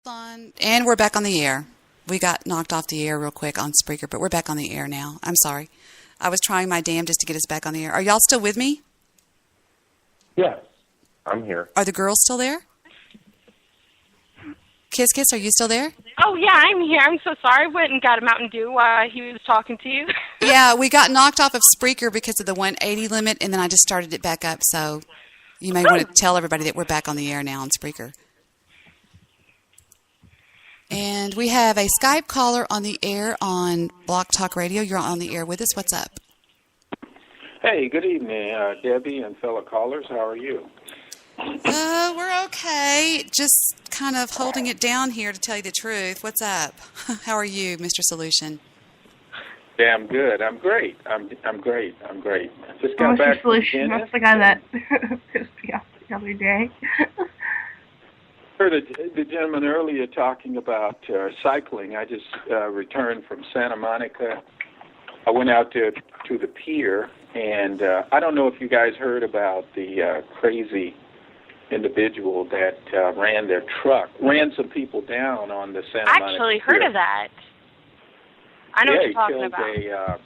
On, and we're back on the air. We got knocked off the air real quick on Spreaker, but we're back on the air now. I'm sorry. I was trying my damnedest to get us back on the air. Are y'all still with me? Yes, I'm here. Are the girls still there? Kiss, Kiss, are you still there? Oh, yeah, I'm here. I'm so sorry. I went and got a Mountain Dew while he was talking to you. Yeah, we got knocked off of Spreaker because of the 180 limit, and then I just started it back up. So you may want to tell everybody that we're back on the air now on Spreaker. And we have a Skype caller on the air on Block Talk Radio. You're on the air with us. What's up? Hey, good evening, Debbie and fellow callers. How are you? We're okay. Just kind of holding it down here, to tell you the truth. What's up? How are you, Mr. Solution? Damn good. I'm great. I'm great. Just got back Mr. Solution. from That's the guy that pissed me off the other day. Heard the gentleman earlier talking about cycling. I just returned from Santa Monica. I went out to the pier, and I don't know if you guys heard about the crazy individual that ran some people down on the Santa Monica I actually pier. heard of that. I know what you're talking about.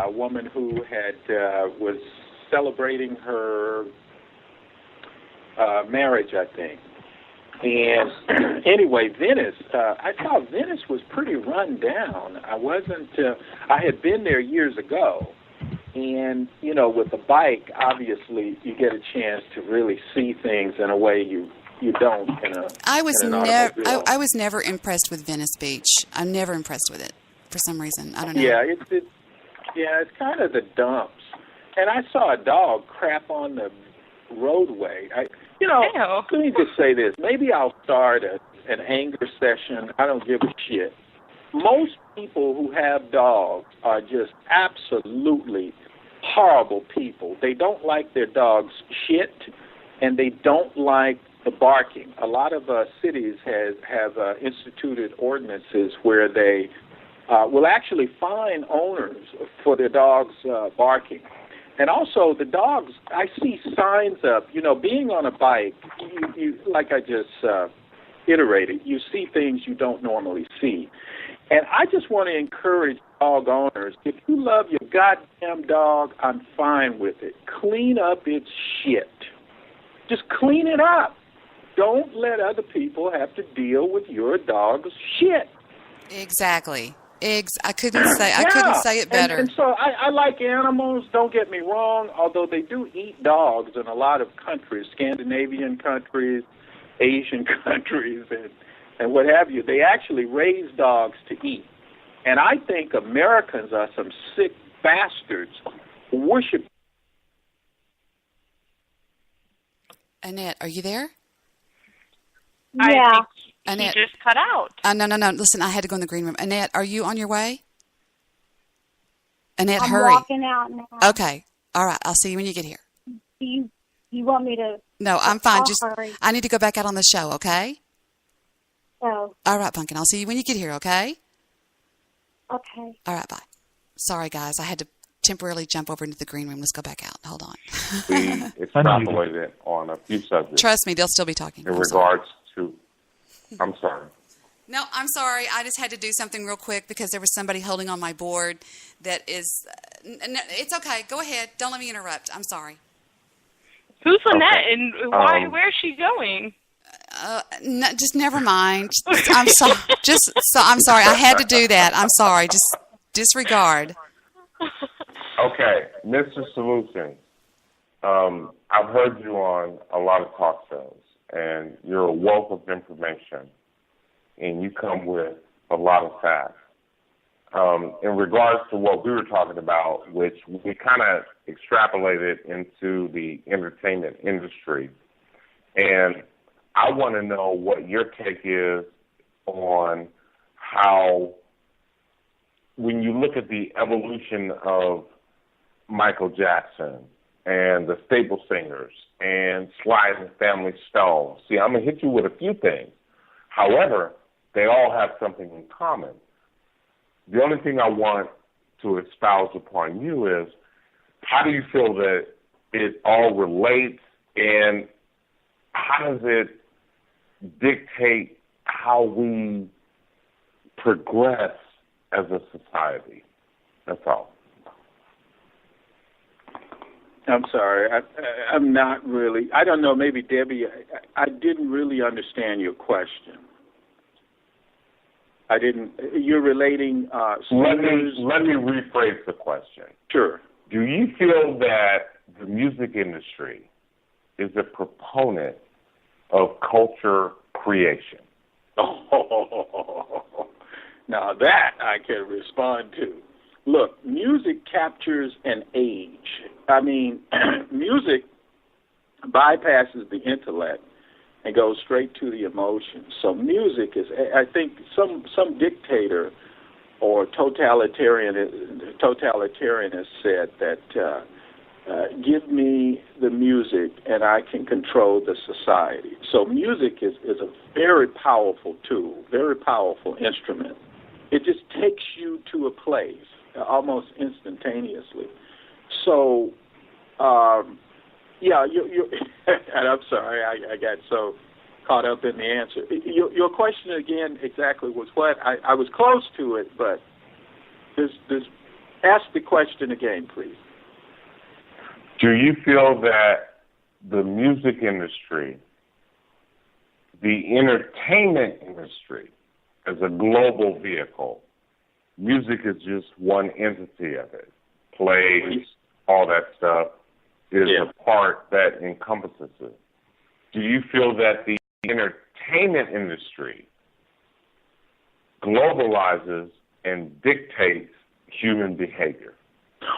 A woman who had was celebrating her marriage, I think. And anyway, Venice, I thought Venice was pretty run down. I had been there years ago. And, you know, with a bike, obviously, you get a chance to really see things in a way you don't in an automobile. I was never impressed with Venice Beach. I'm never impressed with it for some reason. I don't know. Yeah, it's kind of the dumps. And I saw a dog crap on the roadway. Ew. Let me just say this. Maybe I'll start an anger session. I don't give a shit. Most people who have dogs are just absolutely horrible people. They don't like their dogs' shit, and they don't like the barking. A lot of cities have instituted ordinances where they will actually fine owners for their dogs barking. And also, the dogs, I see signs up, being on a bike, you like I just iterated, you see things you don't normally see. And I just want to encourage dog owners, if you love your goddamn dog, I'm fine with it. Clean up its shit. Just clean it up. Don't let other people have to deal with your dog's shit. Exactly. I couldn't say it better. And so I like animals, don't get me wrong, although they do eat dogs in a lot of countries, Scandinavian countries, Asian countries, and what have you. They actually raise dogs to eat. And I think Americans are some sick bastards who worship. Annette, are you there? Yeah. Annette, he just cut out. No. Listen, I had to go in the green room. Annette, are you on your way? Annette, I'm hurry. walking out now. Okay. All right. I'll see you when you get here. Do you want me to? No, I'm fine. Hurry. I need to go back out on the show, okay? Oh. All right, Pumpkin. I'll see you when you get here, okay? Okay. All right, bye. Sorry, guys. I had to temporarily jump over into the green room. Let's go back out. Hold on. We extrapolated on a few subjects. Trust me, they'll still be talking. In regards to... I'm sorry. No, I'm sorry. I just had to do something real quick because there was somebody holding on my board that is... No, it's okay. Go ahead. Don't let me interrupt. I'm sorry. Who's Annette and why? Where's she going? No, just never mind. I'm sorry. I'm sorry. I had to do that. I'm sorry. Just disregard. Okay, Mr. Solution. I've heard you on a lot of talk shows, and you're a wealth of information, and you come with a lot of facts. In regards to what we were talking about, which we kind of extrapolated into the entertainment industry, and I want to know what your take is on how, when you look at the evolution of Michael Jackson and the Staple Singers and Sly and the Family Stone. See, I'm going to hit you with a few things. However, they all have something in common. The only thing I want to espouse upon you is, how do you feel that it all relates, and how does it dictate how we progress as a society. That's all. I'm sorry. I'm not really. I don't know. Maybe Debbie. I didn't really understand your question. I didn't. You're relating singers. Let me rephrase the question. Sure. Do you feel that the music industry is a proponent of culture creation? Oh, now that I can respond to. Look, music captures an age. I mean, music bypasses the intellect and goes straight to the emotions. So music is, I think, some dictator or totalitarianist said that give me the music and I can control the society. So music is a very powerful tool, very powerful instrument. It just takes you to a place almost instantaneously. So, yeah, you and I'm sorry, I got so caught up in the answer. Your question again exactly was what? I was close to it, but ask the question again, please. Do you feel that the music industry, the entertainment industry, as a global vehicle, music is just one entity of it, plays, all that stuff, is a part that encompasses it. Do you feel that the entertainment industry globalizes and dictates human behavior?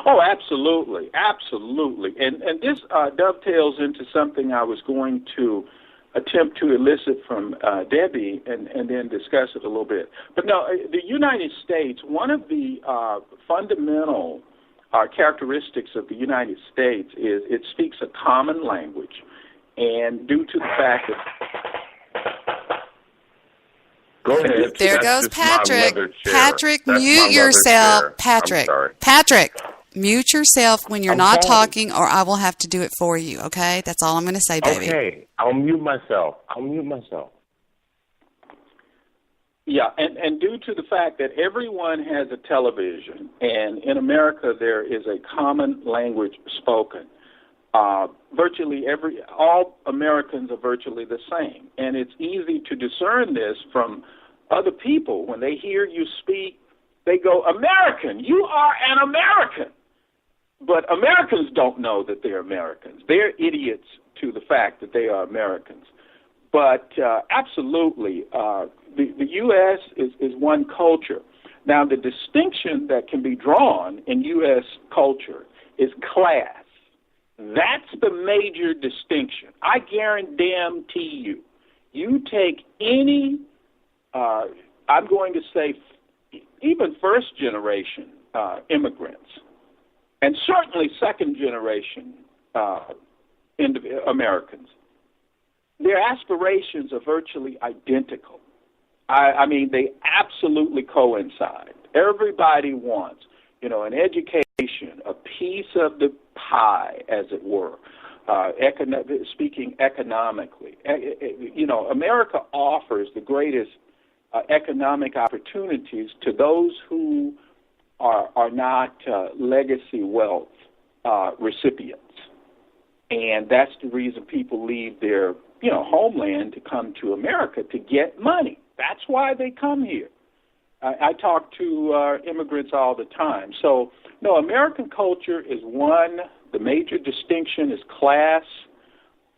Oh, absolutely, absolutely. And this dovetails into something I was going to attempt to elicit from Debbie and then discuss it a little bit. But no, the United States, one of the fundamental characteristics of the United States is it speaks a common language. And due to the fact that... Go ahead. There goes Patrick. Patrick, mute yourself. Patrick. Patrick, mute yourself when you're not talking, or I will have to do it for you, okay? That's all I'm going to say, baby. Okay, I'll mute myself. Yeah, and due to the fact that everyone has a television, and in America there is a common language spoken, virtually all Americans are virtually the same. And it's easy to discern this from other people. When they hear you speak, they go, American, you are an American. But Americans don't know that they're Americans. They're idiots to the fact that they are Americans. But absolutely, the U.S. is one culture. Now, the distinction that can be drawn in U.S. culture is class. That's the major distinction. I guarantee you, you take any, I'm going to say, even first-generation immigrants, and certainly second-generation Americans, their aspirations are virtually identical. I mean, they absolutely coincide. Everybody wants, an education, a piece of the pie, as it were, speaking economically. America offers the greatest economic opportunities to those who are not legacy wealth recipients. And that's the reason people leave their, homeland to come to America to get money. That's why they come here. I talk to immigrants all the time. So, no, American culture is one. The major distinction is class.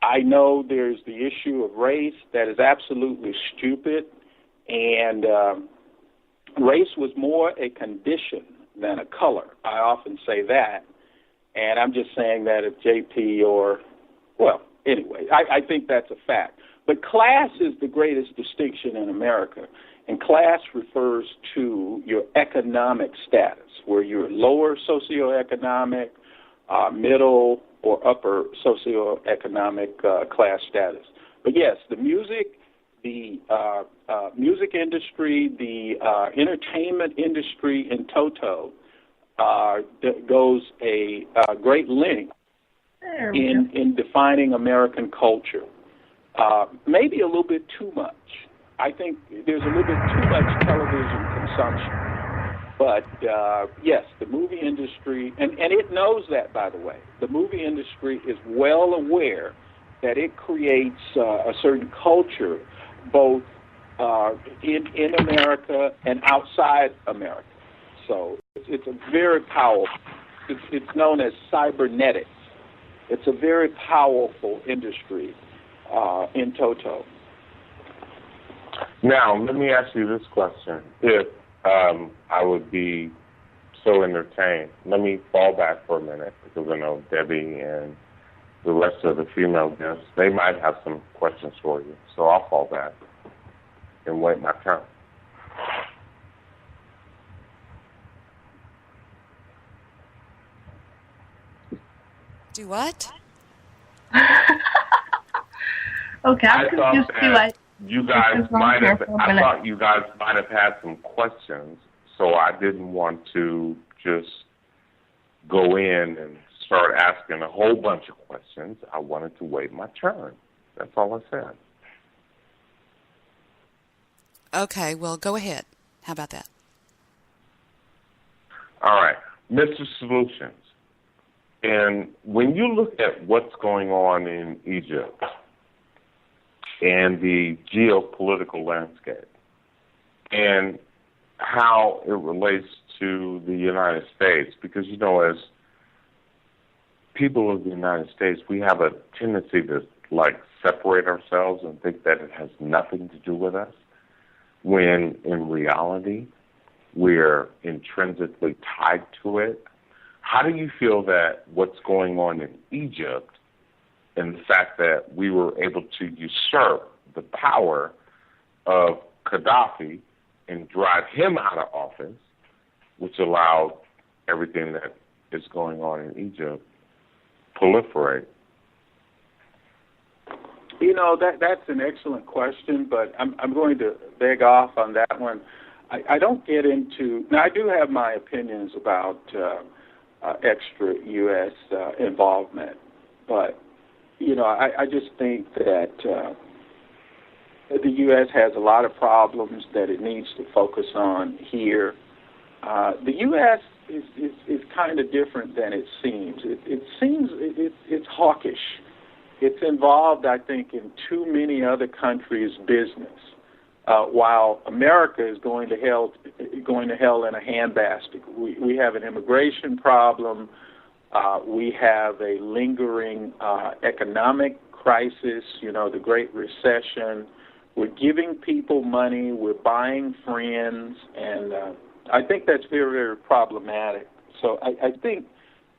I know there's the issue of race that is absolutely stupid. And race was more a condition than a color. I often say that. And I'm just saying that if JP anyway, I think that's a fact. But class is the greatest distinction in America. And class refers to your economic status, where you're lower socioeconomic, middle, or upper socioeconomic class status. But yes, the music industry, the entertainment industry in toto goes a great length in defining American culture. Maybe a little bit too much. I think there's a little bit too much television consumption. But, yes, the movie industry, and it knows that, by the way. The movie industry is well aware that it creates a certain culture both in America and outside America. So it's a very powerful, it's known as cybernetics. It's a very powerful industry in toto. Now, let me ask you this question. If I would be so entertained, let me fall back for a minute, because I know Debbie and the rest of the female guests, they might have some questions for you. So I'll fall back and wait my turn. Do what? Okay, I'm confused too. I thought you guys might have had some questions, so I didn't want to just go in and start asking a whole bunch of questions. I wanted to wait my turn. That's all I said. Okay, well, go ahead. How about that? All right, Mr. Solutions. And when you look at what's going on in Egypt and the geopolitical landscape and how it relates to the United States, because, you know, as people of the United States, we have a tendency to, like, separate ourselves and think that it has nothing to do with us, when in reality we're intrinsically tied to it. How do you feel that what's going on in Egypt and the fact that we were able to usurp the power of Gaddafi and drive him out of office, which allowed everything that is going on in Egypt proliferate? You know, that's an excellent question, but I'm going to beg off on that one. I don't get into... Now, I do have my opinions about extra U.S. involvement, but, you know, I just think that the U.S. has a lot of problems that it needs to focus on here. The U.S. is kind of different than it seems. It seems it's hawkish. It's involved, I think, in too many other countries' business, while America is going to hell in a handbasket. We have an immigration problem. We have a lingering economic crisis, you know, the Great Recession. We're giving people money. We're buying friends. And I think that's very, very problematic. So I think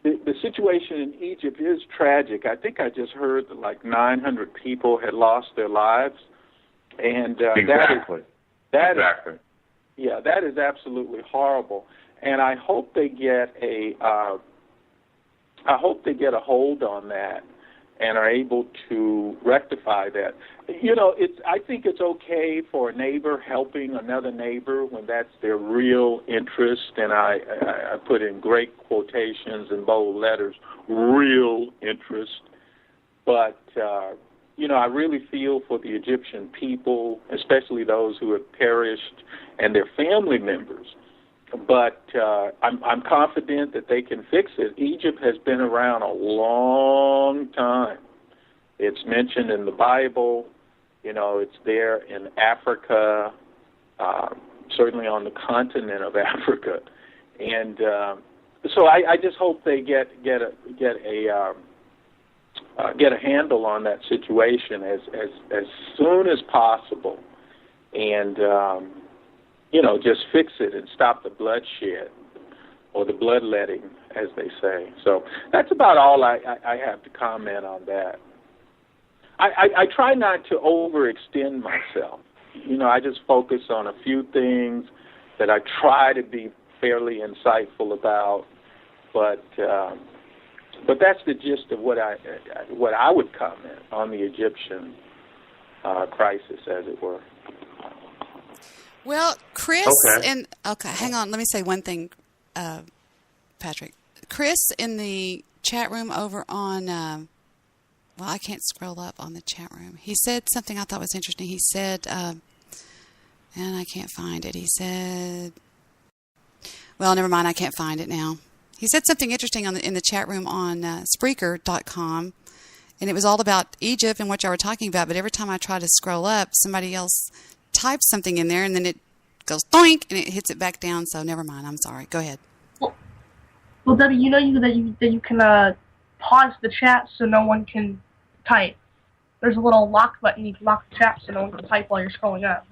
the situation in Egypt is tragic. I think I just heard that like 900 people had lost their lives. And exactly. That is absolutely horrible. And I hope they get a hold on that and are able to rectify that. You know, I think it's okay for a neighbor helping another neighbor when that's their real interest, and I put in great quotations in bold letters, real interest. But you know, I really feel for the Egyptian people, especially those who have perished and their family members. But I'm confident that they can fix it. Egypt has been around a long time. It's mentioned in the Bible. You know, it's there in Africa, certainly on the continent of Africa. And so I just hope they get a handle on that situation as soon as possible, and you know, just fix it and stop the bloodshed or the bloodletting, as they say. So that's about all I have to comment on that. I try not to overextend myself. You know, I just focus on a few things that I try to be fairly insightful about, but that's the gist of what I would comment on the Egyptian crisis, as it were. Well, Chris, hang on. Let me say one thing, Patrick. Chris in the chat room over on, well, I can't scroll up on the chat room. He said something I thought was interesting. He said And I can't find it. He said, well, never mind. I can't find it now. He said something interesting in the chat room on Spreaker.com, and it was all about Egypt and what y'all were talking about. But every time I try to scroll up, somebody else types something in there, and then it goes doink, and it hits it back down. So never mind. I'm sorry. Go ahead. Well, Debbie, you know that you can pause the chat so no one can type. There's a little lock button. You can lock the chat so no one can type while you're scrolling up.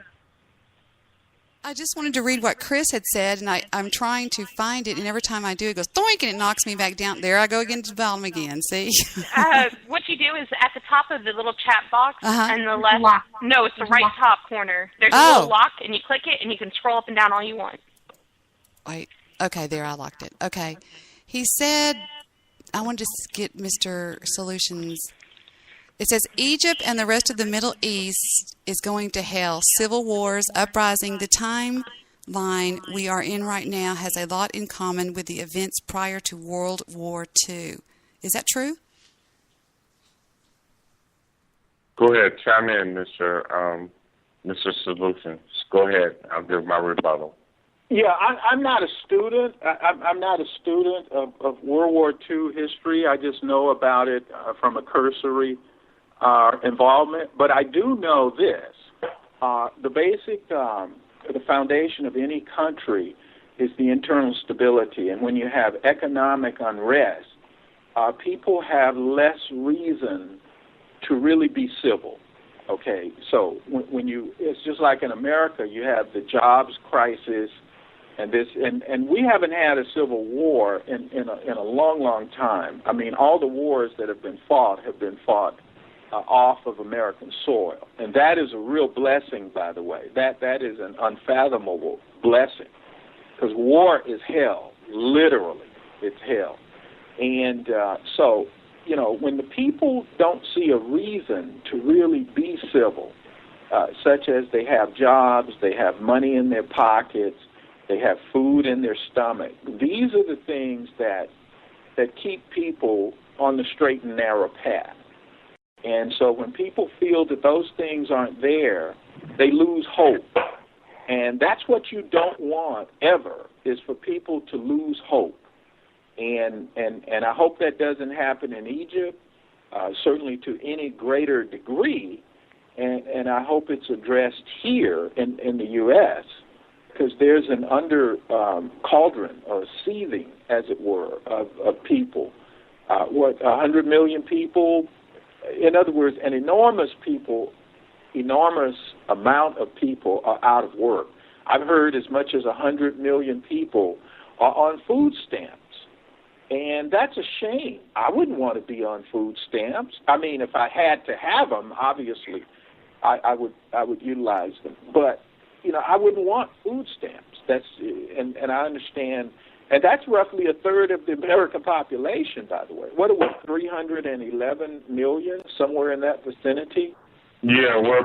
I just wanted to read what Chris had said, and I'm trying to find it, and every time I do, it goes doink, and it knocks me back down. There I go again to the bottom again, see? What you do is at the top of the little chat box and the left, no, it's the right top corner. There's a little lock, and you click it, and you can scroll up and down all you want. Wait, okay, there, I locked it. Okay. He said, I wanted to get Mr. Solutions. It says, Egypt and the rest of the Middle East is going to hell. Civil wars, uprising. The timeline we are in right now has a lot in common with the events prior to World War II. Is that true? Go ahead. Chime in, Mr. Solutions. Go ahead. I'll give my rebuttal. Yeah, I'm not a student. I'm not a student of World War II history. I just know about it from a cursory involvement. But I do know this. The basic, the foundation of any country is the internal stability. And when you have economic unrest, people have less reason to really be civil. Okay, so when it's just like in America, you have the jobs crisis, and we haven't had a civil war in a long time. I mean, all the wars that have been fought off of American soil, and that is a real blessing, by the way. That is an unfathomable blessing, because war is hell, literally, it's hell. And so, you know, when the people don't see a reason to really be civil, such as they have jobs, they have money in their pockets, they have food in their stomach. These are the things that keep people on the straight and narrow path. And so when people feel that those things aren't there, they lose hope. And that's what you don't want ever, is for people to lose hope. And I hope that doesn't happen in Egypt, certainly to any greater degree. And I hope it's addressed here in the U.S., because there's an cauldron or seething, as it were, of people. 100 million people? In other words, an enormous amount of people are out of work. I've heard as much as 100 million people are on food stamps. And that's a shame. I wouldn't want to be on food stamps. I mean, if I had to have them, obviously, I would utilize them. But you know, I wouldn't want food stamps. And I understand, and that's roughly a third of the American population, by the way. What are we, 311 million, somewhere in that vicinity? Yeah, we're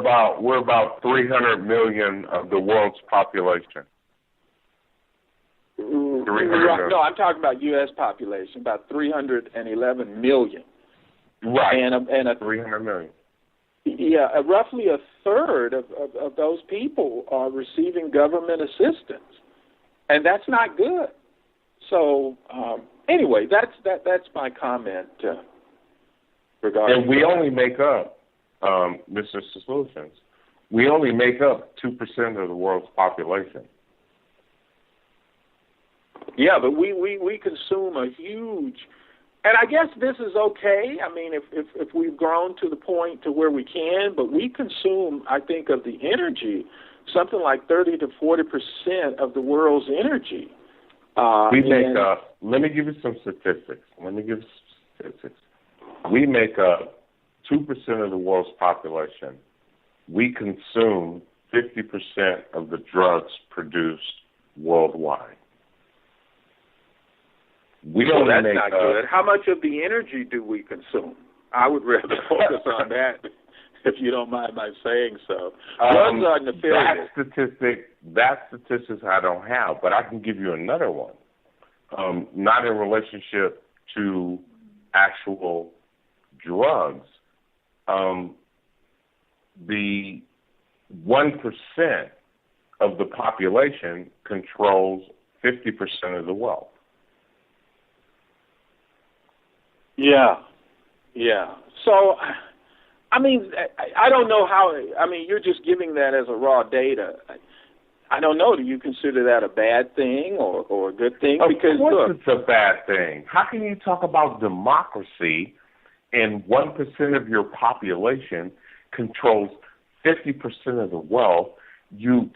about 300 million of the world's population. 300. No, I'm talking about U.S. population, about 311 million. Right. And 300 million. Yeah, roughly a third of those people are receiving government assistance, and that's not good. So anyway, that's my comment regarding. And we only make up, Mr. Solutions, we only make up 2% of the world's population. Yeah, but we consume a huge. And I guess this is okay. I mean, if we've grown to the point to where we can, but we consume, I think, of the energy, something like 30 to 40% of the world's energy. We make up. Let me give you some statistics. We make up 2% of the world's population. We consume 50% of the drugs produced worldwide. That's not good. How much of the energy do we consume? I would rather focus on that, if you don't mind my saying so. Drugs are nefarious. That statistics I don't have, but I can give you another one. Not in relationship to actual drugs. The 1% of the population controls 50% of the wealth. Yeah. So, I mean, I don't know how. I mean, you're just giving that as a raw data. I don't know. Do you consider that a bad thing or a good thing? Of Because course look, it's a bad thing. How can you talk about democracy and 1% of your population controls 50% of the wealth? Your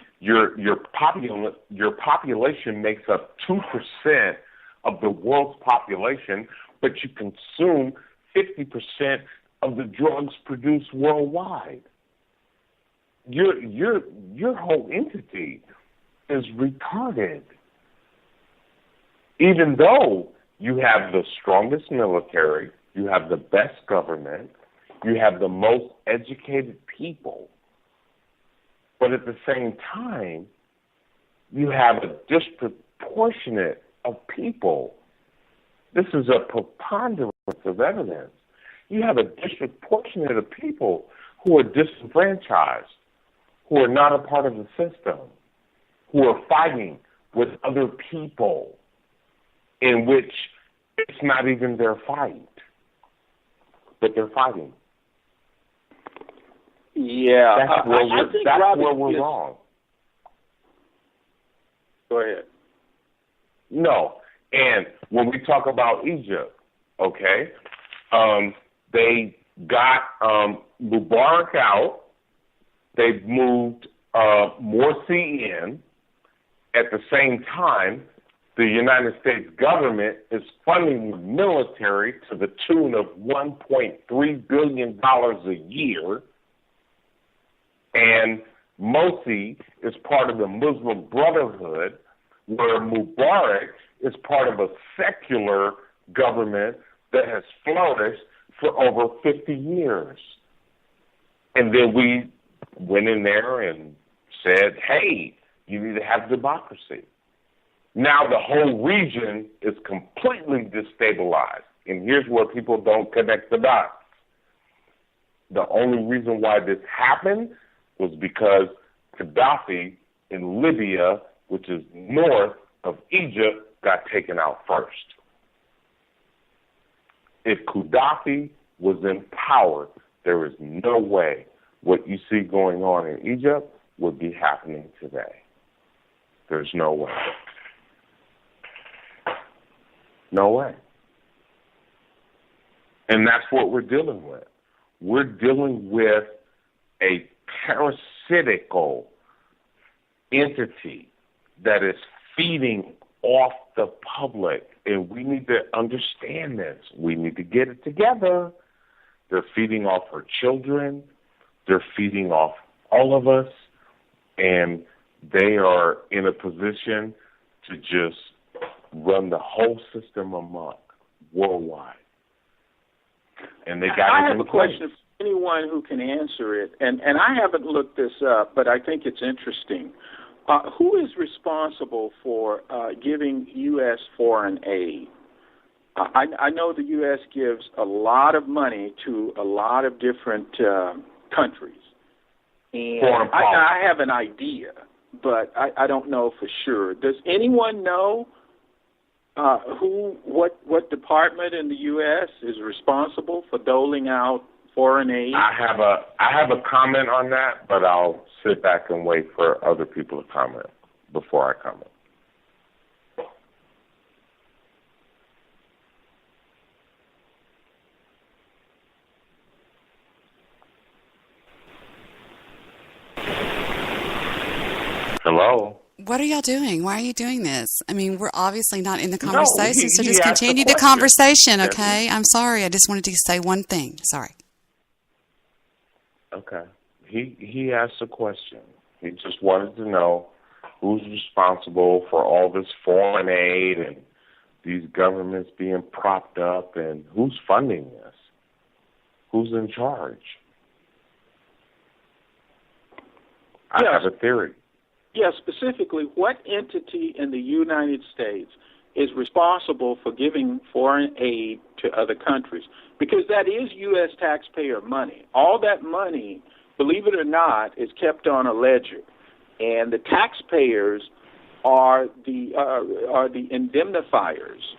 population makes up 2% of the world's population, but you consume 50% of the drugs produced worldwide. Your whole entity is retarded. Even though you have the strongest military, you have the best government, you have the most educated people, but at the same time, you have a disproportionate of people. This is a preponderance of evidence. You have a disproportionate of people who are disenfranchised, who are not a part of the system, who are fighting with other people in which it's not even their fight, but they're fighting. Yeah, That's where we're wrong. Go ahead. No, and when we talk about Egypt, okay, they got Mubarak out. They've moved Morsi in. At the same time, the United States government is funding the military to the tune of $1.3 billion a year. And Morsi is part of the Muslim Brotherhood, where Mubarak is part of a secular government that has flourished for over 50 years. And then we went in there and said, hey, you need to have democracy. Now the whole region is completely destabilized. And here's where people don't connect the dots. The only reason why this happened was because Gaddafi in Libya, which is north of Egypt, got taken out first. If Gaddafi was in power, there is no way what you see going on in Egypt would be happening today. There's no way. No way. And that's what we're dealing with. We're dealing with a parasitical entity that is feeding off the public. And we need to understand this. We need to get it together. They're feeding off our children. They're feeding off all of us. And they are in a position to just run the whole system amok worldwide. And they got it in place. I have a question for anyone who can answer it. And I haven't looked this up, but I think it's interesting. Who is responsible for giving U.S. foreign aid? I know the U.S. gives a lot of money to a lot of different countries. And I have an idea, but I don't know for sure. Does anyone know what department in the U.S. is responsible for doling out foreign aid? I have a comment on that, but I'll sit back and wait for other people to comment before I comment. Hello? What are y'all doing? Why are you doing this? I mean, we're obviously not in the conversation, so he just asked continue the the conversation, okay? I'm sorry. I just wanted to say one thing. Sorry. Okay. He asked a question. He just wanted to know who's responsible for all this foreign aid and these governments being propped up, and who's funding this? Who's in charge? I have a theory. Yeah, specifically, what entity in the United States is responsible for giving foreign aid to other countries? Because that is U.S. taxpayer money. All that money, believe it or not, is kept on a ledger. and the taxpayers are the indemnifiers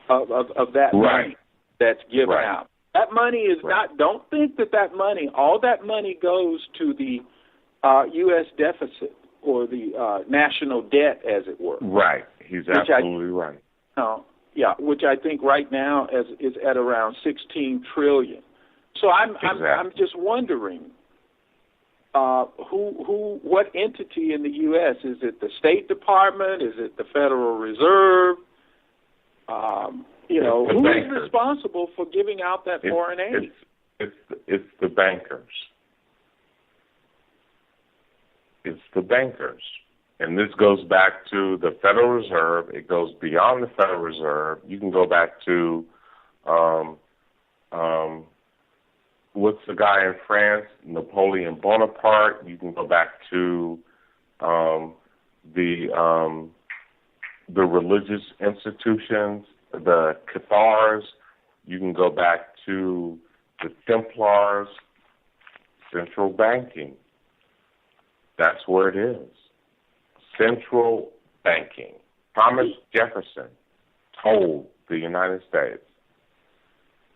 of that money that's given out. That money is not. Don't think that money. All that money goes to the U.S. deficit or the national debt, as it were. Right. He's absolutely right. Yeah, which I think right now is at around $16 trillion. So I'm just wondering, what entity in the U.S. is it? The State Department? Is it the Federal Reserve? Who is responsible for giving out that foreign aid? It's the bankers. It's the bankers. And this goes back to the Federal Reserve. It goes beyond the Federal Reserve. You can go back to, what's the guy in France, Napoleon Bonaparte. You can go back to the religious institutions, the Cathars. You can go back to the Templars, central banking. That's where it is. Central banking. Thomas Jefferson told the United States,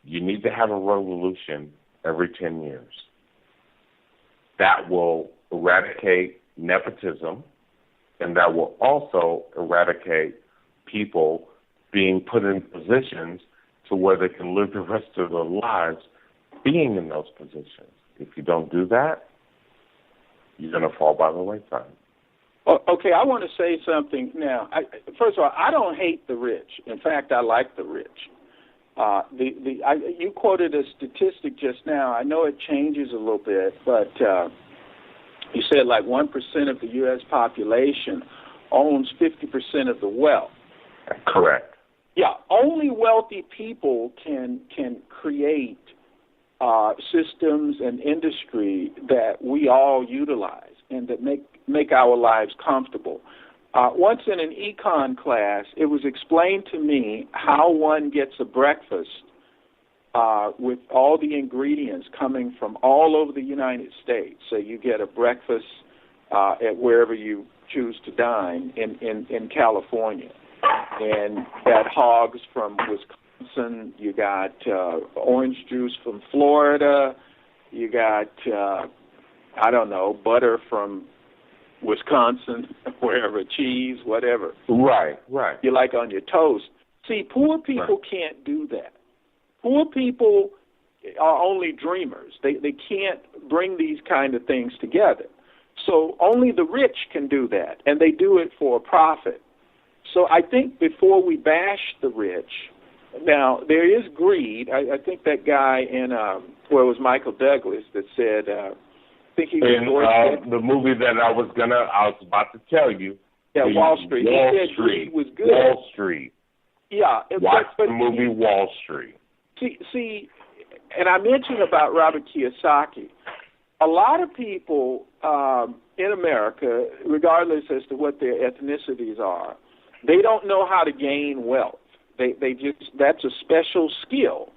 you need to have a revolution every 10 years. That will eradicate nepotism, and that will also eradicate people being put in positions to where they can live the rest of their lives being in those positions. If you don't do that, you're going to fall by the wayside. Okay, I want to say something now. First of all, I don't hate the rich. In fact, I like the rich. You quoted a statistic just now. I know it changes a little bit, but you said like 1% of the U.S. population owns 50% of the wealth. Correct. Yeah, only wealthy people can create systems and industry that we all utilize and that make our lives comfortable. Once in an econ class, it was explained to me how one gets a breakfast with all the ingredients coming from all over the United States. So you get a breakfast at wherever you choose to dine in California. And that hogs from Wisconsin, you got orange juice from Florida, you got, butter from Wisconsin, wherever, cheese, whatever. Right. You like on your toast. See, poor people can't do that. Poor people are only dreamers. They can't bring these kind of things together. So only the rich can do that, and they do it for a profit. So I think before we bash the rich, now there is greed. I think that guy in, it was Michael Douglas that said, I think he was the movie that I was about to tell you. Yeah, Wall Street. He said greed was good. Wall Street. Yeah. Watch the movie Wall Street. See, and I mentioned about Robert Kiyosaki. A lot of people in America, regardless as to what their ethnicities are, they don't know how to gain wealth. They just, that's a special skill.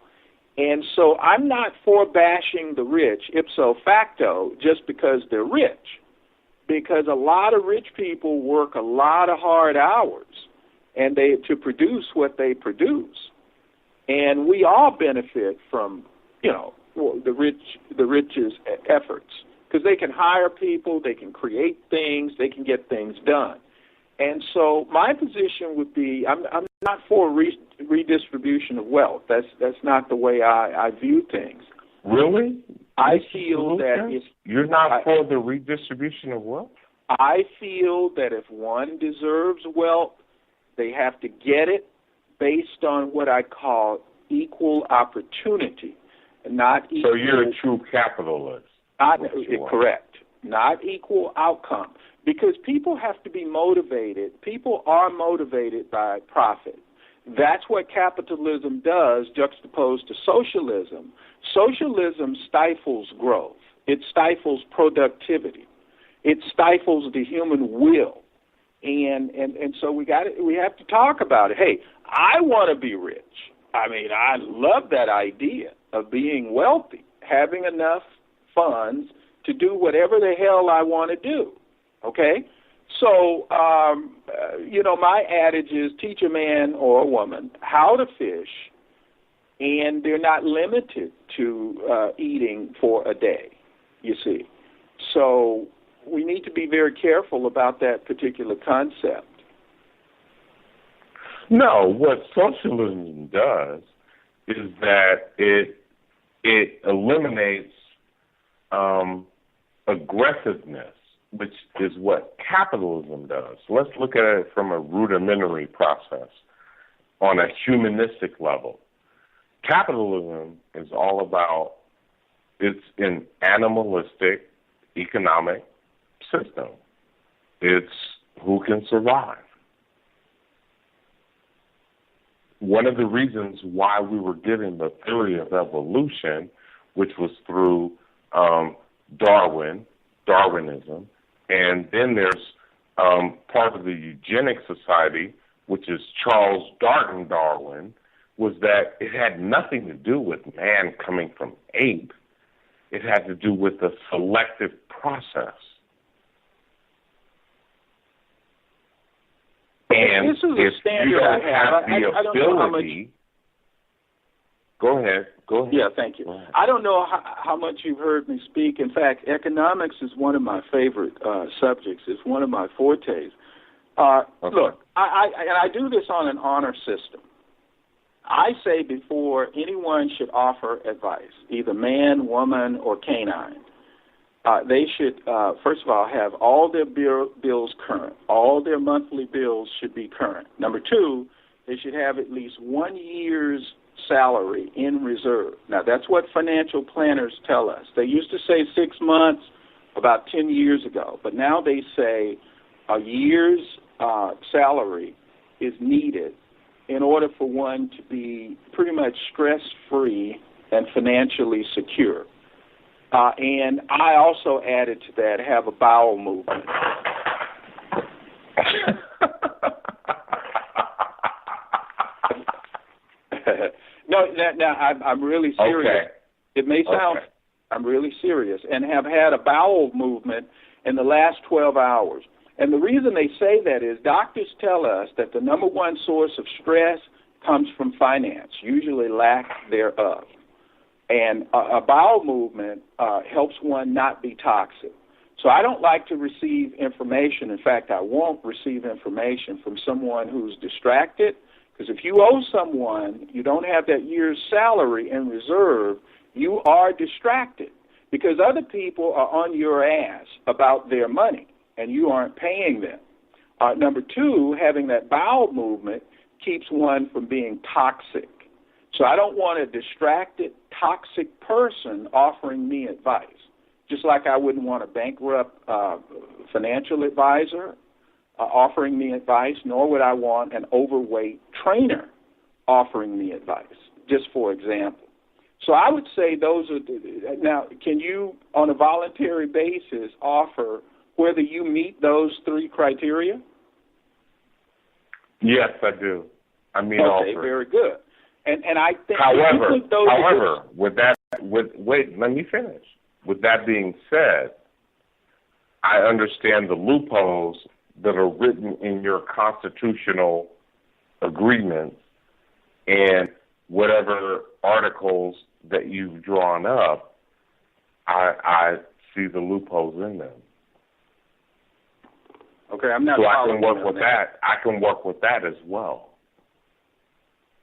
And so I'm not for bashing the rich ipso facto just because they're rich, because a lot of rich people work a lot of hard hours and to produce what they produce. And we all benefit from, the rich's efforts, because they can hire people, they can create things, they can get things done. And so my position would be, I'm not for redistribution of wealth. That's not the way I view things. Really? I feel that you're not for the redistribution of wealth? I feel that if one deserves wealth, they have to get it based on what I call equal opportunity, not equal. So you're a true capitalist. Correct. Not equal outcome. Because people have to be motivated. People are motivated by profit. That's what capitalism does, juxtaposed to socialism. Socialism stifles growth. It stifles productivity. It stifles the human will. And so we have to talk about it. Hey, I want to be rich. I mean, I love that idea of being wealthy, having enough funds to do whatever the hell I want to do. Okay? So, my adage is teach a man or a woman how to fish, and they're not limited to eating for a day, you see. So we need to be very careful about that particular concept. No, what socialism does is that it eliminates aggressiveness, which is what capitalism does. So let's look at it from a rudimentary process on a humanistic level. Capitalism is all about, it's an animalistic economic system. It's who can survive. One of the reasons why we were given the theory of evolution, which was through Darwinism, and then there's part of the eugenics society, which is Charles Darwin, was that it had nothing to do with man coming from ape. It had to do with the selective process. And this is a if standard you don't I have. have the I don't know how much. ability, go ahead. Yeah, thank you. I don't know how much you've heard me speak. In fact, economics is one of my favorite subjects. It's one of my fortes. Okay. Look, I do this on an honor system. I say before anyone should offer advice, either man, woman, or canine, they should, first of all, have all their bills current. All their monthly bills should be current. Number two, they should have at least 1 year's salary in reserve. Now, that's what financial planners tell us. They used to say 6 months about 10 years ago, but now they say a year's salary is needed in order for one to be pretty much stress-free and financially secure. And I also added to that, have a bowel movement. No, now I'm really serious. Okay. It may sound, okay. I'm really serious, and have had a bowel movement in the last 12 hours. And the reason they say that is doctors tell us that the number one source of stress comes from finance, usually lack thereof. And a bowel movement helps one not be toxic. So I don't like to receive information. In fact, I won't receive information from someone who's distracted, because if you owe someone, you don't have that year's salary in reserve, you are distracted, because other people are on your ass about their money, and you aren't paying them. Number two, having that bowel movement keeps one from being toxic. So I don't want a distracted, toxic person offering me advice, just like I wouldn't want a bankrupt financial advisor offering me advice, nor would I want an overweight trainer offering me advice, just for example. So I would say those are now, can you, on a voluntary basis, offer whether you meet those three criteria? Yes, I do. I mean, okay, offer. Very good. And I think, however, wait, let me finish. With that being said, I understand the loopholes that are written in your constitutional agreements and whatever articles that you've drawn up. I see the loopholes in them. Okay, I'm not. So following I can work with that. I can work with that as well.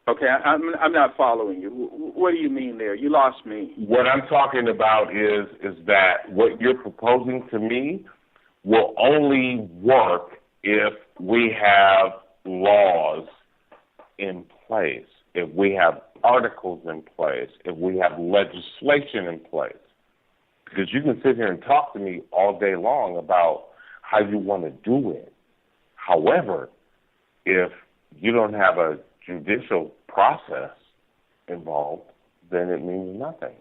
Okay, I'm not following you. What do you mean there? You lost me. What I'm talking about is that what you're proposing to me will only work if we have laws in place, if we have articles in place, if we have legislation in place. Because you can sit here and talk to me all day long about how you want to do it. However, if you don't have a judicial process involved, then it means nothing.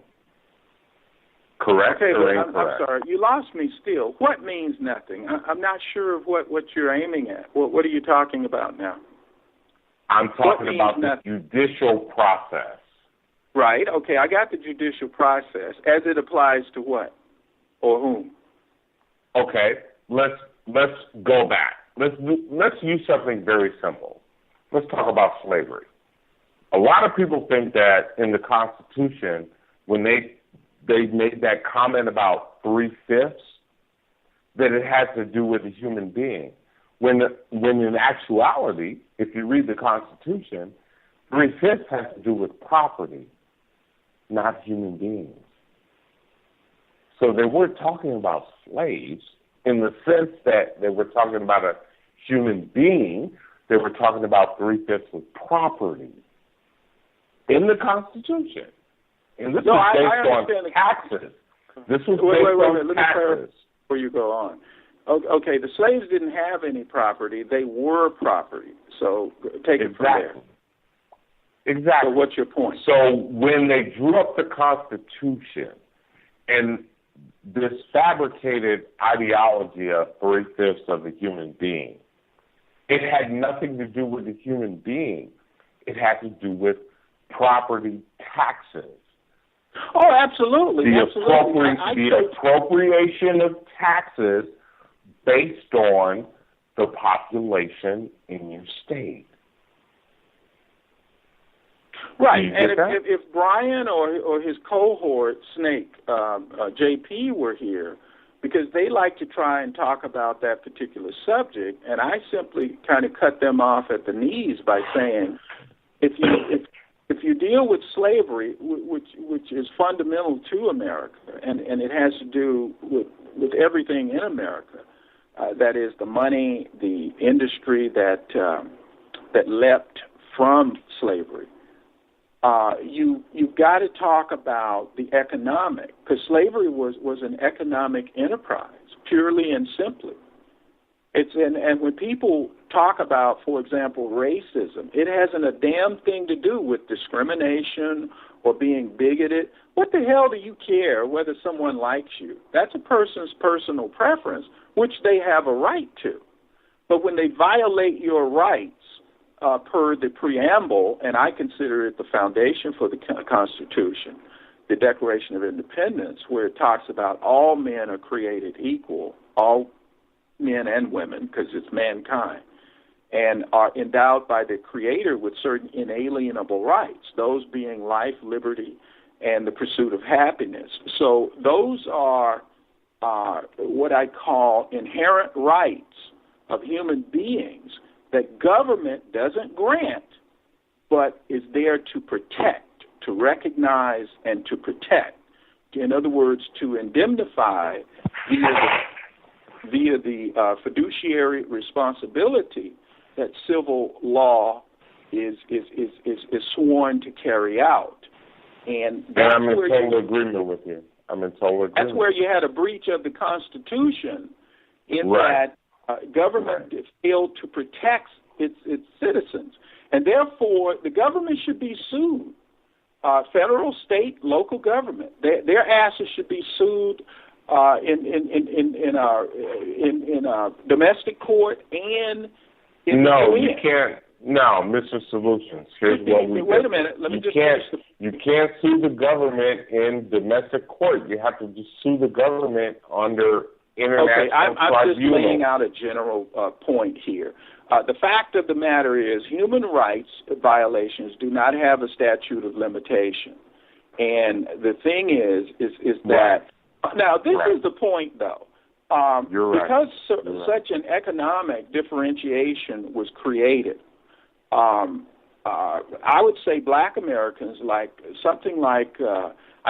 Correct? Okay, or but incorrect? I'm sorry. You lost me still. What means nothing? I'm not sure of what you're aiming at. What are you talking about now? I'm talking about the judicial process. Right. Okay, I got the judicial process as it applies to what or whom? Okay, let's let's go back. Let's use something very simple. Let's talk about slavery. A lot of people think that in the Constitution, when they made that comment about 3/5, that it has to do with a human being. When in actuality, if you read the Constitution, 3/5 has to do with property, not human beings. So they were talking about slaves in the sense that they were talking about a human being. They were talking about 3/5 of property in the Constitution. And this was based on taxes. This was based on taxes. Before you go on. Okay, the slaves didn't have any property. They were property. So take it from there. Exactly. So what's your point? So when they drew up the Constitution and this fabricated ideology of 3/5 of a human being, it had nothing to do with a human being. It had to do with property taxes. Oh, absolutely. The absolutely. Appropriation of taxes based on the population in your state. Right, and if Brian or his cohort, Snake, JP, were here, because they like to try and talk about that particular subject, and I simply kind of cut them off at the knees by saying, if you deal with slavery, which is fundamental to America, and it has to do with everything in America, that is the money, the industry that leapt from slavery. You've got to talk about the economic, because slavery was an economic enterprise, purely and simply. And when people talk about, for example, racism, it hasn't a damn thing to do with discrimination or being bigoted. What the hell do you care whether someone likes you? That's a person's personal preference, which they have a right to. But when they violate your rights, per the preamble, and I consider it the foundation for the Constitution, the Declaration of Independence, where it talks about all men are created equal, all men and women, because it's mankind, and are endowed by the Creator with certain inalienable rights, those being life, liberty, and the pursuit of happiness. So those are what I call inherent rights of human beings that government doesn't grant, but is there to protect, to recognize, and to protect. In other words, to indemnify via the fiduciary responsibility that civil law is sworn to carry out. And I'm in total agreement with you. That's where you had a breach of the Constitution in that government failed to protect its citizens. And therefore, the government should be sued. Federal, state, local government. Their asses should be sued in our domestic court and in the UN. You can't. No, Mr. Solutions. Here's what we Wait a minute. Let me just finish. You can't sue the government in domestic court. You have to just sue the government under international tribunal. I'm just laying out a general point here. The fact of the matter is human rights violations do not have a statute of limitation. And the thing is that now this is the point, though. Because such an economic differentiation was created, I would say black Americans, I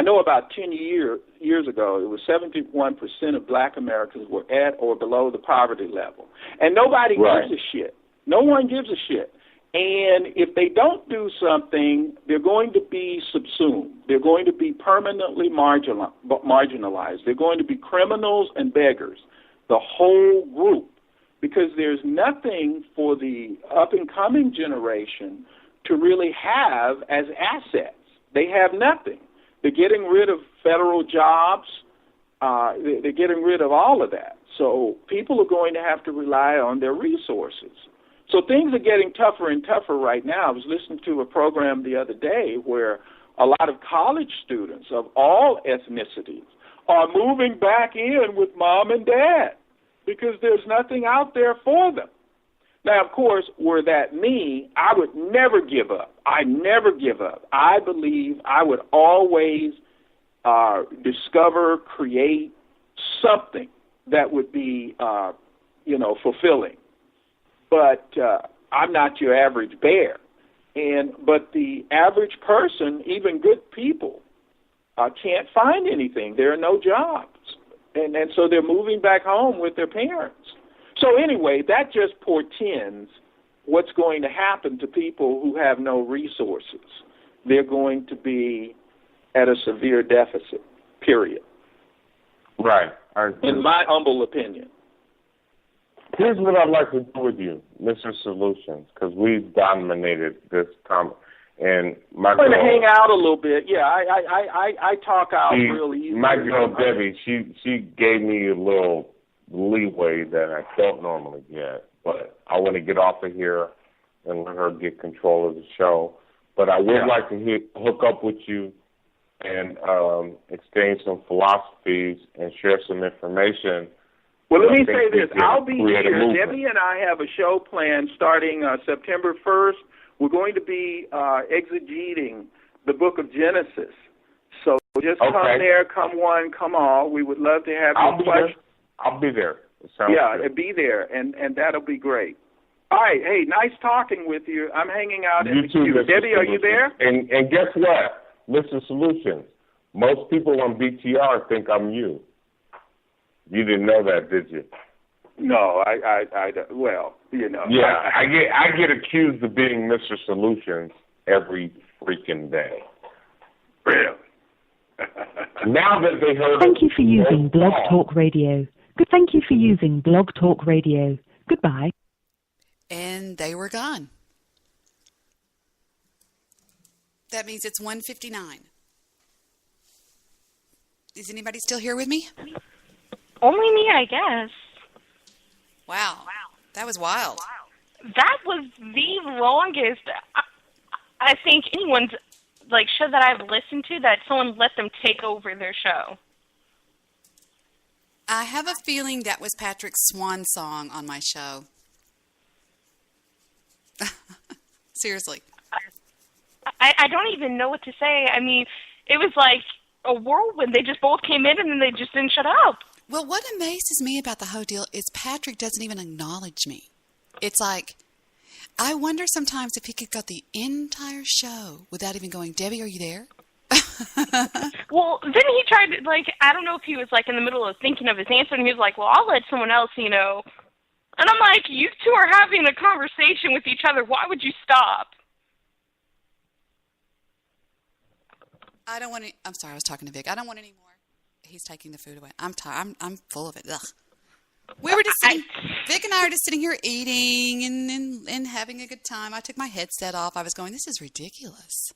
know about 10 years ago, it was 71% of black Americans were at or below the poverty level. And nobody gives a shit. No one gives a shit. And if they don't do something, they're going to be subsumed. They're going to be permanently marginalized. They're going to be criminals and beggars, the whole group, because there's nothing for the up-and-coming generation to really have as assets. They have nothing. They're getting rid of federal jobs. They're getting rid of all of that. So people are going to have to rely on their resources. So things are getting tougher and tougher right now. I was listening to a program the other day where a lot of college students of all ethnicities are moving back in with mom and dad. because there's nothing out there for them. Now, of course, were that me, I would never give up. I never give up. I believe I would always discover, create something that would be, fulfilling. But I'm not your average bear. But the average person, even good people, can't find anything. There are no jobs. And so they're moving back home with their parents. So anyway, that just portends what's going to happen to people who have no resources. They're going to be at a severe deficit, period. Right. In my humble opinion. Here's what I'd like to do with you, Mr. Solutions, because we've dominated this comment. And my I'm going to girl, hang out a little bit. Yeah, I talk out real easy. My girl Debbie, she gave me a little leeway that I don't normally get, but I want to get off of here and let her get control of the show. But I would like to hook up with you and exchange some philosophies and share some information. Well, let me say this. I'll be here. Debbie and I have a show planned starting September 1st. We're going to be exegeting the book of Genesis. So just come there, come one, come all. We would love to have you. I'll be there. Good. Be there, and that'll be great. All right. Hey, nice talking with you. I'm hanging out in the queue. Debbie, are you there? And guess what, Mr. Solutions? Most people on BTR think I'm you. You didn't know that, did you? No, well, Yeah, I get accused of being Mr. Solutions every freaking day. Really? Now that they heard. Thank you for using Blog Talk Radio. Good. Thank you for using Blog Talk Radio. Goodbye. And they were gone. That means it's 1:59. Is anybody still here with me? Only me, I guess. Wow. That was wild. That was the longest, I think, anyone's show that I've listened to that someone let them take over their show. I have a feeling that was Patrick's swan song on my show. Seriously. I don't even know what to say. I mean, it was like a whirlwind. They just both came in and then they just didn't shut up. Well, what amazes me about the whole deal is Patrick doesn't even acknowledge me. It's like, I wonder sometimes if he could go the entire show without even going, Debbie, are you there? Well, then he tried to, I don't know if he was, in the middle of thinking of his answer, and he was like, well, I'll let someone else, And I'm like, you two are having a conversation with each other. Why would you stop? I don't want to, I'm sorry, I was talking to Vic. I don't want any more. He's taking the food away. I'm tired. I'm full of it. Ugh. We were just sitting, Vic and I are just sitting here eating and having a good time. I took my headset off. I was going, this is ridiculous.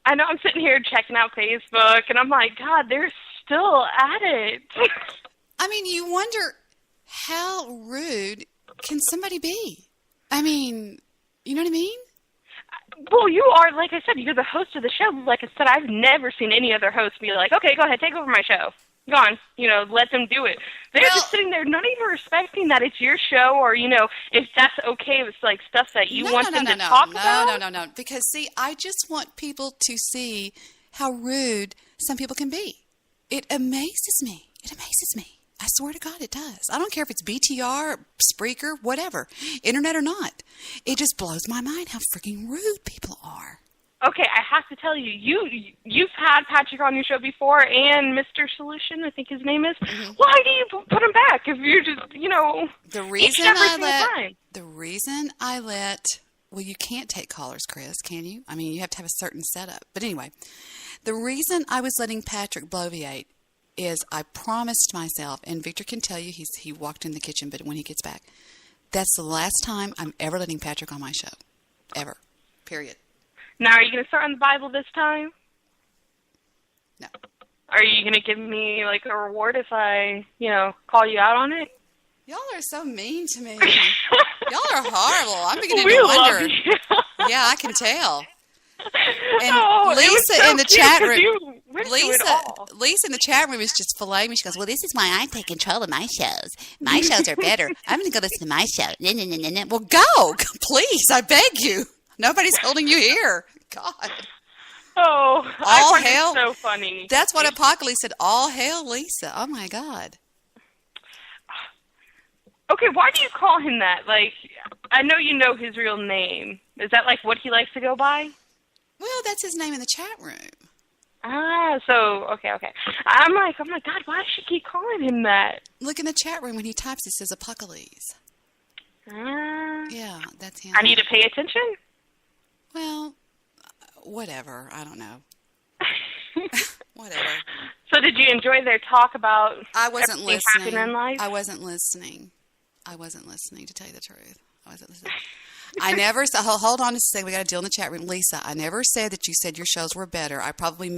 I know, I'm sitting here checking out Facebook, and I'm like, God, they're still at it. I mean, you wonder how rude can somebody be? I mean, you know what I mean? Well, you are, like I said, you're the host of the show. Like I said, I've never seen any other host be like, okay, go ahead, take over my show. Go on, let them do it. They're just sitting there not even respecting that it's your show or, if that's okay with, stuff that you want them to talk about. No. Because, see, I just want people to see how rude some people can be. It amazes me. I swear to God, it does. I don't care if it's BTR, Spreaker, whatever, internet or not. It just blows my mind how freaking rude people are. Okay, I have to tell you, you've had Patrick on your show before, and Mr. Solution, I think his name is. Mm-hmm. Why do you put him back if you're just, The reason I let, well, you can't take callers, Chris, can you? I mean, you have to have a certain setup. But anyway, the reason I was letting Patrick bloviate is I promised myself, and Victor can tell you, he walked in the kitchen, but when he gets back, that's the last time I'm ever letting Patrick on my show. Ever. Period. Now, are you going to start on the Bible this time? No. Are you going to give me, a reward if I, call you out on it? Y'all are so mean to me. Y'all are horrible. I'm beginning to wonder. Love you. Yeah, I can tell. And Lisa in the chat room. Lisa in the chat room is just filleting me. She goes, well, this is why I take control of my shows. My shows are better. I'm going to go listen to my show. Well, go, please. I beg you. Nobody's holding you here. God. Oh, all I find hail. it so funny. That's what Apocalypse said. All hail Lisa. Oh, my God. Okay, why do you call him that? Like, I know you know his real name. Is that, like, what he likes to go by? Well, that's his name in the chat room. Ah, so, okay. I'm like, oh, my God, why does she keep calling him that? Look in the chat room. When he types, it says Apocalypse. Yeah, that's him. I need to pay attention? Well, whatever. I don't know. Whatever. So did you enjoy their talk about I wasn't everything listening. happening in life? I wasn't listening, to tell you the truth. I wasn't listening. I never said, hold on a second, we got a deal in the chat room. Lisa, I never said that you said your shows were better. I probably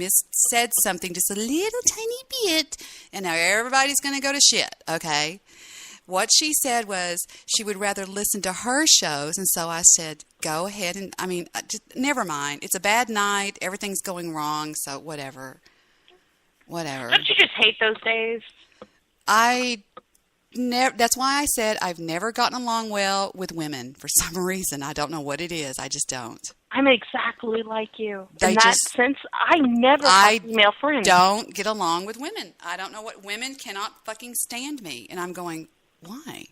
said something just a little tiny bit, and now everybody's going to go to shit, okay? What she said was she would rather listen to her shows, and so I said, go ahead, and just, never mind. It's a bad night, everything's going wrong, so whatever. Don't you just hate those days? That's why I said I've never gotten along well with women for some reason. I don't know what it is. I just don't. I'm exactly like you. In that sense, I never have female friends. Don't get along with women. I don't know what women cannot fucking stand me. And I'm going, why?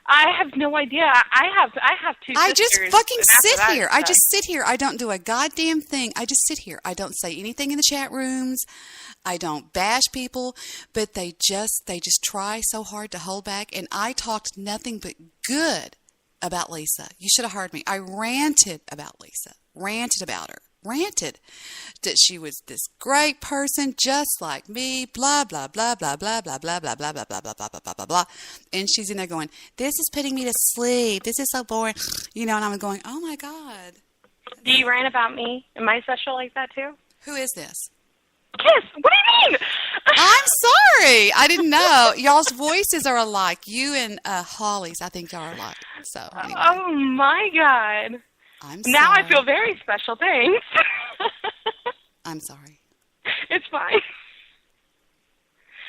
I have no idea. I have two sisters. I just fucking sit here. I just sit here. I don't do a goddamn thing. I just sit here. I don't say anything in the chat rooms. I don't bash people, but they just try so hard to hold back. And I talked nothing but good about Lisa. You should have heard me. I ranted about Lisa. Ranted about her. Ranted that she was this great person just like me, blah, blah, blah, blah, blah, blah, blah, blah, blah, blah, blah, blah, blah, blah, blah, blah. And she's in there going, this is putting me to sleep. This is so boring. And I'm going, oh, my God. Do you rant about me? Am I special like that, too? Who is this? Kiss. What do you mean? I'm sorry. I didn't know. Y'all's voices are alike. You and Holly's, I think y'all are alike. So, anyway. Oh, my God. I'm now sorry. I feel very special. Thanks. I'm sorry. It's fine.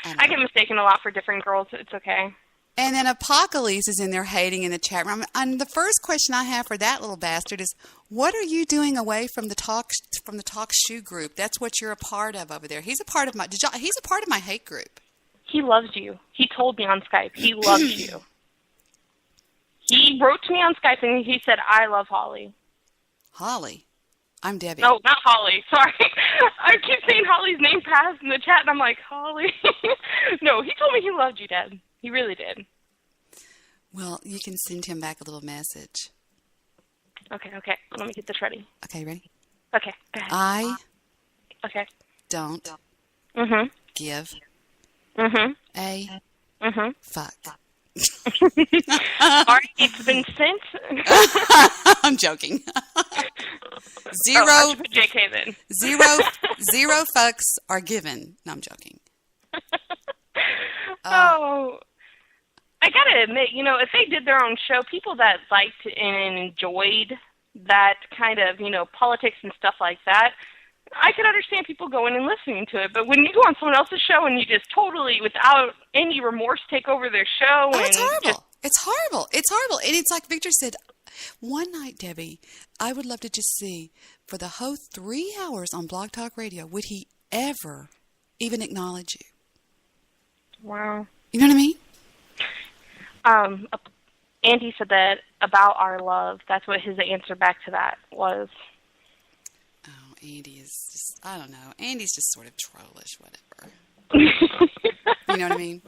I get mistaken a lot for different girls. It's okay. And then Apocalypse is in there hating in the chat room. And the first question I have for that little bastard is, what are you doing away from the talk shoe group? That's what you're a part of over there. He's a part of my hate group. He loves you. He told me on Skype. He loves you. He wrote to me on Skype and he said, I love Holly. Holly? I'm Debbie. No, not Holly. Sorry. I keep saying Holly's name passed in the chat and I'm like, Holly. No, he told me he loved you, Dad. He really did. Well, you can send him back a little message. Okay. Let me get this ready. Okay, ready? Okay, go ahead. I okay. don't give a fuck. All right, it's been sent. I'm joking. JK then. Zero fucks are given. No, I'm joking. I gotta admit, if they did their own show, people that liked and enjoyed that kind of, politics and stuff like that, I could understand people going and listening to it. But when you go on someone else's show and you just totally, without any remorse, take over their show. It's horrible. It's horrible. It's horrible. And it's like Victor said, one night, Debbie, I would love to just see, for the whole 3 hours on Blog Talk Radio, would he ever even acknowledge you? Wow. You know what I mean? Andy said that about our love. That's what his answer back to that was. Oh, Andy is just, I don't know. Andy's just sort of trollish, whatever. You know what I mean?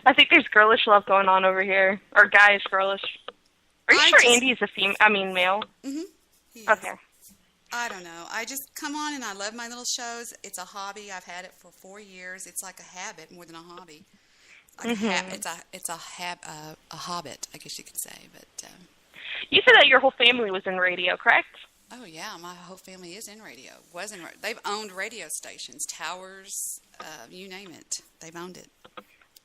I think there's girlish love going on over here. Or guys girlish. Are you sure Andy is male? Mm-hmm. He is. Okay. I don't know. I just come on and I love my little shows. It's a hobby. I've had it for 4 years. It's like a habit more than a hobby. Like it's a hobbit, I guess you could say. But you said that your whole family was in radio, correct? Oh yeah, my whole family is in radio. They've owned radio stations, towers, you name it. They've owned it.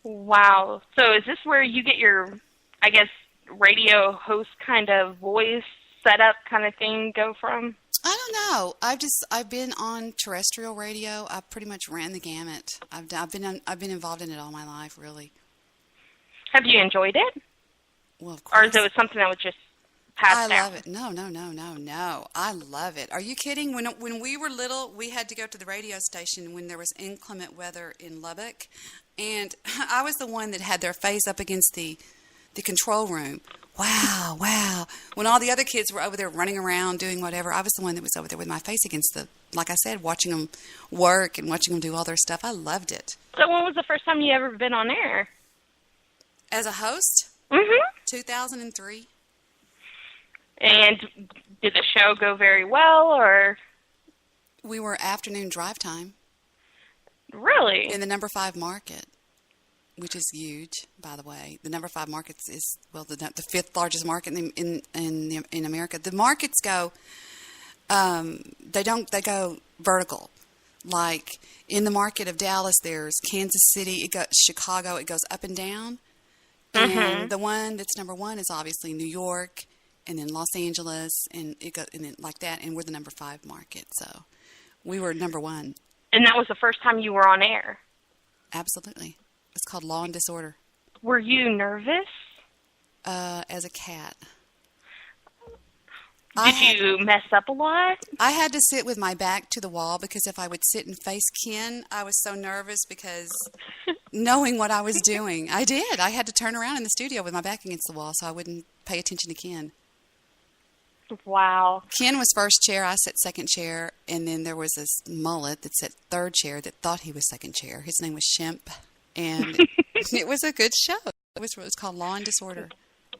Wow. So is this where you get your, I guess, radio host kind of voice setup kind of thing go from? I don't know. I've been on terrestrial radio. I pretty much ran the gamut. I've been involved in it all my life, really. Have you enjoyed it? Well, of Or is course. it something that was just passed I down? love it. No, no, no, no, no. I love it. Are you kidding? When we were little, we had to go to the radio station when there was inclement weather in Lubbock, and I was the one that had their face up against the control room. Wow, wow. When all the other kids were over there running around doing whatever, I was the one that was over there with my face against like I said, watching them work and watching them do all their stuff. I loved it. So when was the first time you ever been on air? As a host, Mm-hmm. 2003. And did the show go very well, or We were afternoon drive time really? in the number 5 market, which is huge, by the way. The number 5 market is, well, the 5th largest market in America. The markets go, they go vertical. Like in the market of Dallas, there's Kansas City, it goes Chicago, it goes up and down. And the one that's number 1 is obviously New York, and then Los Angeles, and it goes, and then like that. And we're the number 5 market, so we were number 1. And that was the first time you were on air. Absolutely, it's called Law and Disorder. Were you nervous? As a cat, Did you mess up a lot? I had to sit with my back to the wall because if I would sit and face Ken, I was so nervous because knowing what I was doing, I did. I had to turn around in the studio with my back against the wall so I wouldn't pay attention to Ken. Wow. Ken was first chair, I sat second chair, and then there was this mullet that sat third chair that thought he was second chair. His name was Shemp, and it was a good show. It was called Law and Disorder.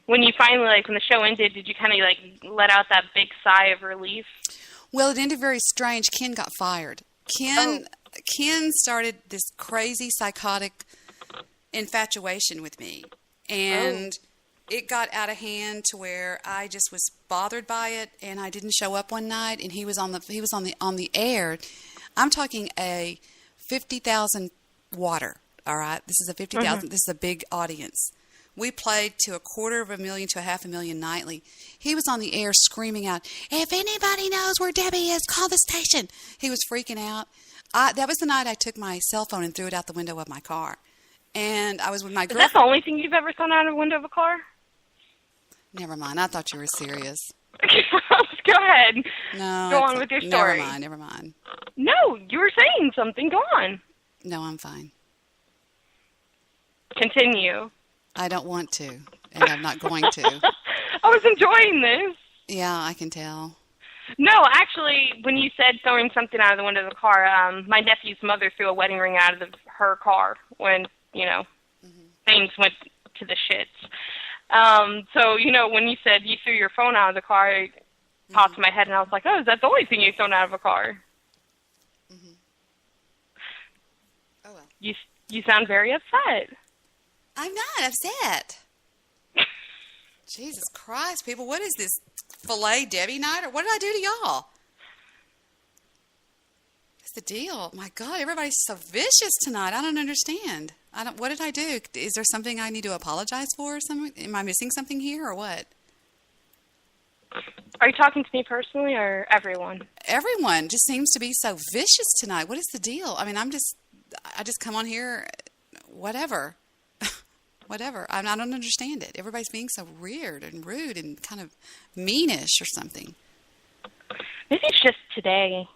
When you finally, when the show ended, did you kind of, let out that big sigh of relief? Well, it ended very strange. Ken got fired. Ken started this crazy, psychotic infatuation with me, and it got out of hand to where I just was bothered by it, and I didn't show up one night, and he was on the air. I'm talking a 50,000 water. All right, this is a 50,000. This is a big audience. We played to 250,000 to 500,000 nightly. He was on the air screaming out, "If anybody knows where Debbie is, call the station." He was freaking out. That was the night I took my cell phone and threw it out the window of my car. And I was with my Is girlfriend. that the only thing you've ever thrown out of a window of a car? Never mind. I thought you were serious. Go ahead. No. Go on with your story. Never mind. No, you were saying something. Go on. No, I'm fine. Continue. I don't want to, and I'm not going to. I was enjoying this. Yeah, I can tell. No, actually, when you said throwing something out of the window of the car, my nephew's mother threw a wedding ring out of her car when, things went to the shits. So, when you said you threw your phone out of the car, it popped in my head, and I was like, oh, is that the only thing you've thrown out of a car? Oh, well. You sound very upset. I'm not upset. Jesus Christ, people, what is this filet Debbie night, or what did I do to y'all? What's the deal? My God, everybody's so vicious tonight. I don't understand. What did I do? Is there something I need to apologize for or something? Am I missing something here or what? Are you talking to me personally or everyone? Everyone just seems to be so vicious tonight. What is the deal? I mean, I just come on here, whatever. Whatever. I don't understand it. Everybody's being so weird and rude and kind of meanish or something. Maybe it's just today.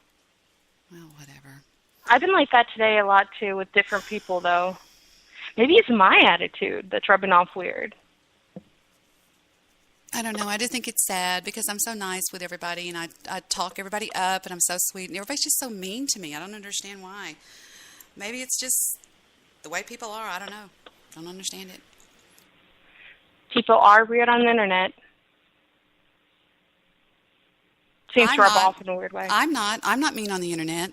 Well, whatever. I've been like that today a lot, too, with different people, though. Maybe it's my attitude that's rubbing off weird. I don't know. I just think it's sad because I'm so nice with everybody, and I talk everybody up, and I'm so sweet, and everybody's just so mean to me. I don't understand why. Maybe it's just the way people are. I don't know. Don't understand it. People are weird on the internet. Seems to rub off in a weird way. I'm not mean on the internet.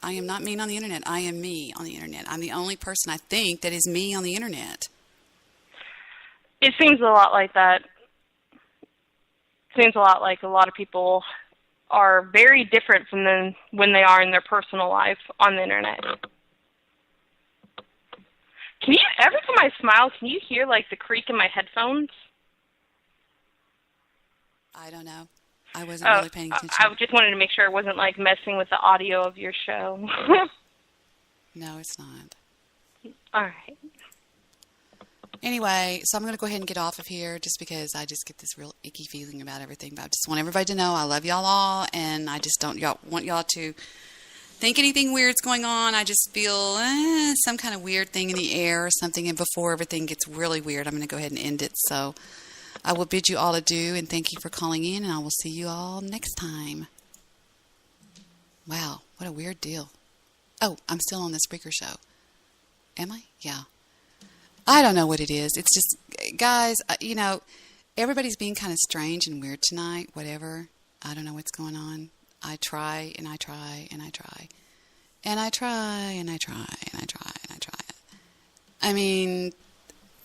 I am not mean on the internet. I am me on the internet. I'm the only person I think that is me on the internet. It seems a lot like that. Seems a lot like a lot of people are very different from them when they are in their personal life on the internet. Every time I smile, can you hear, the creak in my headphones? I don't know. I wasn't really paying attention. I just wanted to make sure it wasn't like messing with the audio of your show. No, it's not. All right. Anyway, so I'm going to go ahead and get off of here just because I just get this real icky feeling about everything. But I just want everybody to know I love y'all all, and I just don't want y'all to think anything weird's going on. I just feel some kind of weird thing in the air or something, and before everything gets really weird, I'm going to go ahead and end it. So I will bid you all adieu, and thank you for calling in, and I will see you all next time. Wow, what a weird deal. Oh, I'm still on the Spreaker show. Am I? Yeah. I don't know what it is. It's just, guys, everybody's being kind of strange and weird tonight, whatever. I don't know what's going on. I try and I try and I try. And I try and I try and I try and I try. I mean,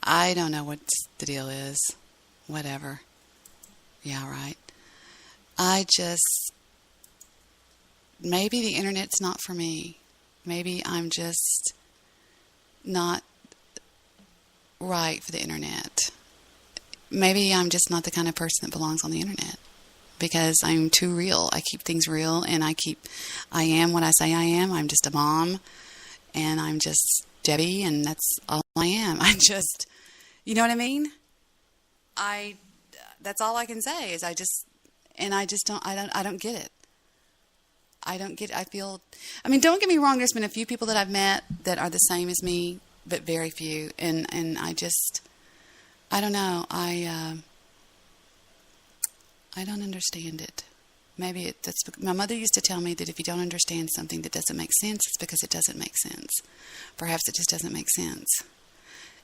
I don't know what the deal is. Whatever. Yeah, right. Maybe the internet's not for me. Maybe I'm just not right for the internet. Maybe I'm just not the kind of person that belongs on the internet because I'm too real. I keep things real, and I am what I say I am. I'm just a mom, and I'm just Debbie, and that's all I am. You know what I mean? That's all I can say is I don't get it. I don't get it. Don't get me wrong, there's been a few people that I've met that are the same as me, but very few. And I don't know. I don't understand it. Maybe my mother used to tell me that if you don't understand something that doesn't make sense, it's because it doesn't make sense. Perhaps it just doesn't make sense.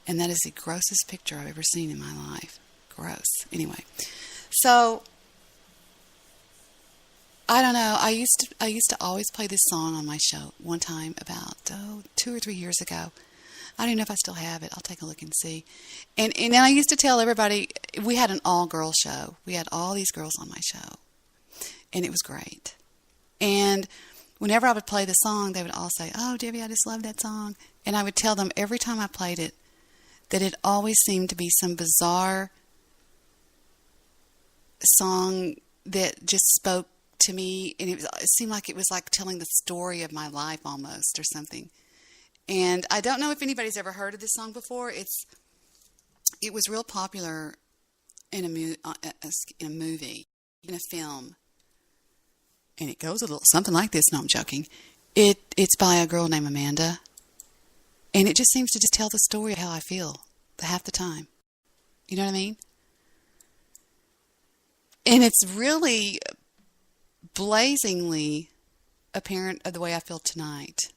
And that is the grossest picture I've ever seen in my life. Gross. Anyway. So I don't know. I used to always play this song on my show one time about 2 or 3 years ago. I don't even know if I still have it. I'll take a look and see. And then I used to tell everybody, we had an all-girl show. We had all these girls on my show. And it was great. And whenever I would play the song, they would all say, "Oh, Debbie, I just love that song." And I would tell them every time I played it that it always seemed to be some bizarre song that just spoke to me. And it seemed like it was like telling the story of my life almost or something. And I don't know if anybody's ever heard of this song before. It was real popular in a movie, in a film. And it goes a little something like this. No, I'm joking. It's by a girl named Amanda. And it just seems to just tell the story of how I feel half the time. You know what I mean? And it's really blazingly apparent of the way I feel tonight.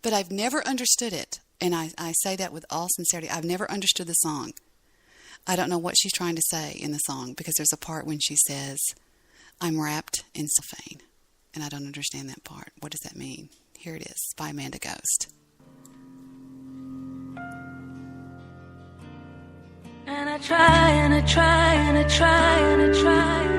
But I've never understood it. And I say that with all sincerity. I've never understood the song. I don't know what she's trying to say in the song because there's a part when she says, "I'm wrapped in cellophane." And I don't understand that part. What does that mean? Here it is by Amanda Ghost. And I try and I try and I try and I try.